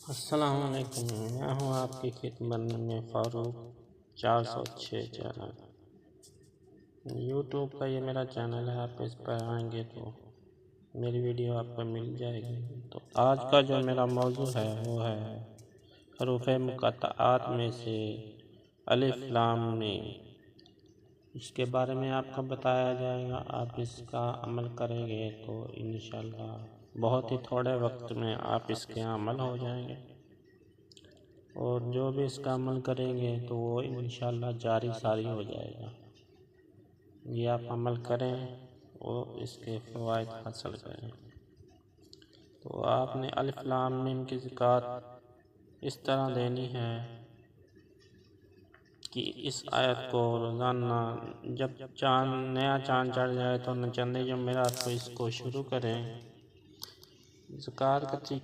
السلام علیکم، میں ہوں آپ کی خدمت میں فاروق 406 چینل۔ یوٹیوب کا یہ میرا چینل ہے، آپ اس پر آئیں گے تو میری ویڈیو آپ کو مل جائے گی۔ تو آج کا جو میرا موضوع ہے وہ ہے حروف مقطعات میں سے الف لام میم۔ اس کے بارے میں آپ کو بتایا جائے گا، آپ اس کا عمل کریں گے تو انشاءاللہ بہت ہی تھوڑے وقت میں آپ اس کے عمل ہو جائیں گے، اور جو بھی اس کا عمل کریں گے تو وہ انشاءاللہ جاری ساری ہو جائے گا۔ یہ آپ عمل کریں اور اس کے فوائد حاصل کریں۔ تو آپ نے الف لام میم کی زکوٰۃ اس طرح دینی ہے کہ اس آیت کو روزانہ جب نیا چاند چڑھ جائے تو چند جمعرات کو اس کو شروع کریں۔ زکوٰۃ کا